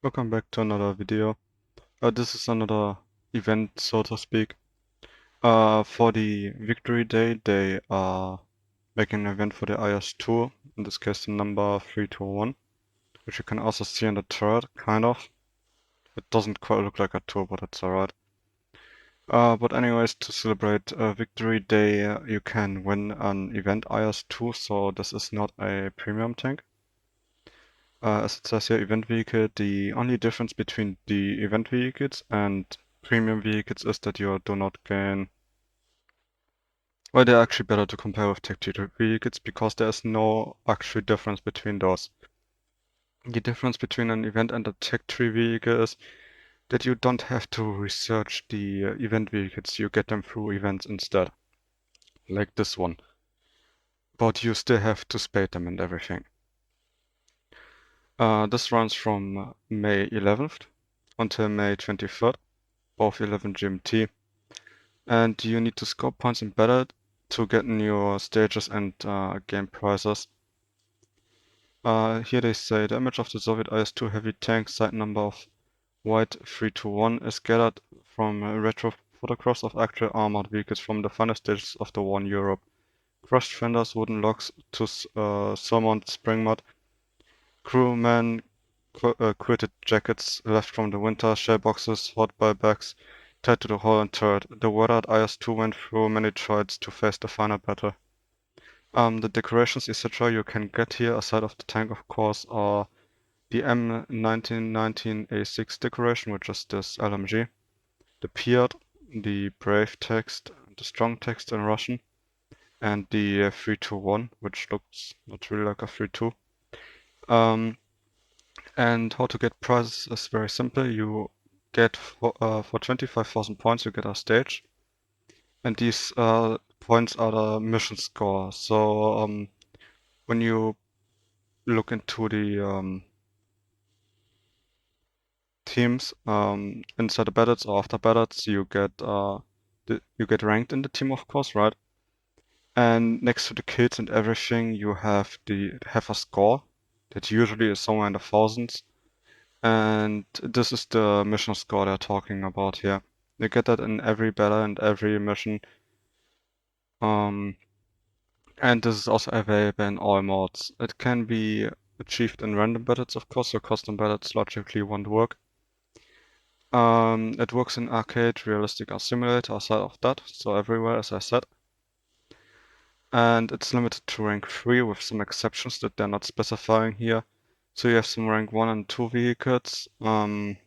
Welcome back to another video. This is another event, so to speak. For the Victory Day, they are making an event for the IS-2, in this case the number 321, which you can also see in the thread, kind of. It doesn't quite look like a tour, but it's alright. But anyways, to celebrate Victory Day, you can win an event IS-2, so this is not a premium tank. As it says here, event vehicle, the only difference between the event vehicles and premium vehicles is that you do not gain. Well, they're actually better to compare with tech tier vehicles because there's no actual difference between those. The difference between an event and a tech tree vehicle is that you don't have to research the event vehicles, you get them through events instead. Like this one. But you still have to spade them and everything. This runs from May 11th until May 23rd. Both 11 GMT, and you need to score points in battle to get new stages and game prizes. Here they say the image of the Soviet IS-2 heavy tank site number of White 321 is gathered from retro photographs of actual armored vehicles from the final stages of the war in Europe. Crushed fenders, wooden logs to surmount spring mud, crewmen quitted jackets left from the winter, shell boxes, hot buy bags tied to the hull and turret. The weathered IS-2 went through many trials to face the final battle. The decorations, etc. you can get here, aside of the tank, of course, are the M1919A6 decoration, which is this LMG, the Piat, the brave text, the strong text in Russian, and the 321, which looks not really like a 32. And how to get prizes is very simple. You get for 25,000 points, you get a stage, and these points are the mission score. So when you look into the teams inside the battles or after battles, you get ranked in the team, of course, right? And next to the kills and everything, you have a score that usually is somewhere in the thousands. And this is the mission score they're talking about here. You get that in every battle and every mission. And this is also available in all modes. It can be achieved in random battles, of course, so custom battles logically won't work. It works in arcade, realistic, or simulator, aside of that, so everywhere, as I said. And it's limited to rank 3 with some exceptions that they're not specifying here. So you have some rank 1 and 2 vehicles that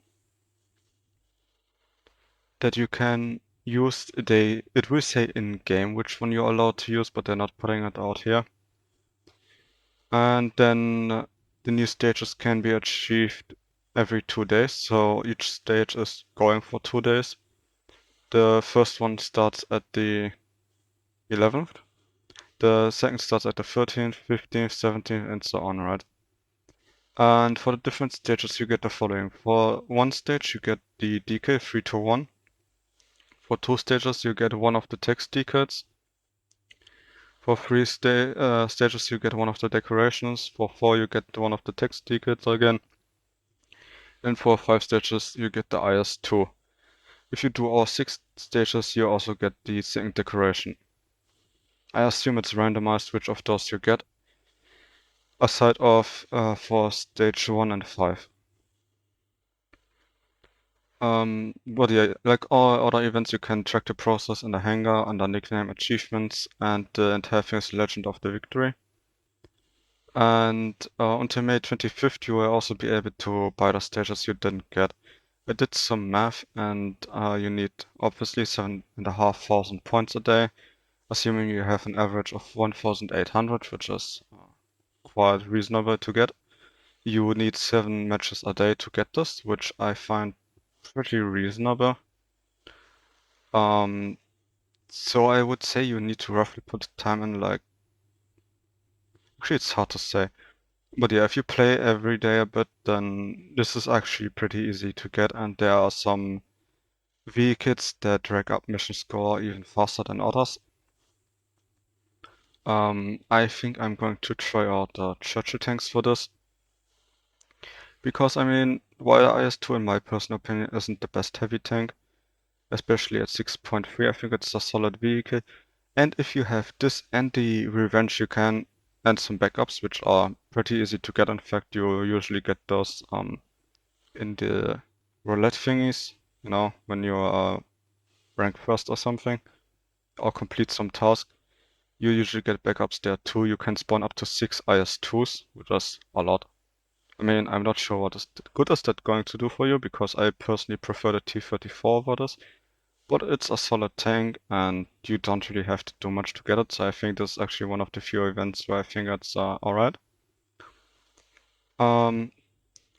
you can use. It will say in game which one you're allowed to use, but they're not putting it out here. And then the new stages can be achieved every 2 days, so each stage is going for 2 days. The first one starts at the 11th, the second starts at the 13th, 15th, 17th, and so on, right? And for the different stages, you get the following. For one stage, you get the decal 321. For 2 stages, you get one of the text decals. For 3 stages, you get one of the decorations. For 4, you get one of the text decals again. And for 5 stages, you get the IS-2. If you do all 6 stages, you also get the second decoration. I assume it's randomized which of those you get, aside of for stage 1 and 5. But yeah, like all other events, you can track the process in the hangar under nickname achievements and the entire thing is Legend of the Victory. And until May 25th, you will also be able to buy the stages you didn't get. I did some math, and you need obviously 7,500 points a day, assuming you have an average of 1,800, which is quite reasonable to get. You would need 7 matches a day to get this, which I find pretty reasonable. So I would say you need to roughly put time in, like, actually it's hard to say. But yeah, if you play every day a bit, then this is actually pretty easy to get, and there are some vehicles that drag up mission score even faster than others. I think I'm going to try out the Churchill tanks for this. Because, I mean, while IS-2 in my personal opinion isn't the best heavy tank, especially at 6.3, I think it's a solid vehicle. And if you have this and the revenge, you can, and some backups, which are pretty easy to get. In fact, you usually get those in the roulette thingies, you know, when you are rank first or something, or complete some task. You usually get backups there too. You can spawn up to 6 IS-2s, which is a lot. I mean, I'm not sure what is good is that going to do for you, because I personally prefer the T-34 over this. But it's a solid tank, and you don't really have to do much to get it, so I think this is actually one of the few events where I think it's alright. I'm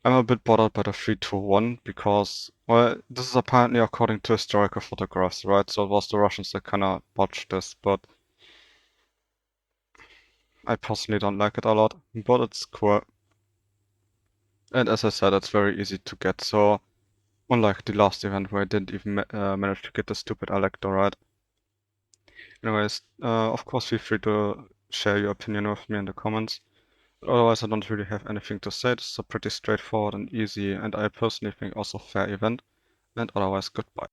a bit bothered by the 3-2-1 because, well, this is apparently according to historical photographs, right? So it was the Russians that kinda botched this, but I personally don't like it a lot, but it's cool. And as I said, it's very easy to get, so unlike the last event where I didn't even manage to get the stupid Elector, right? Anyways, of course feel free to share your opinion with me in the comments. But otherwise, I don't really have anything to say. This is a pretty straightforward and easy, and I personally think also fair event. And otherwise, goodbye.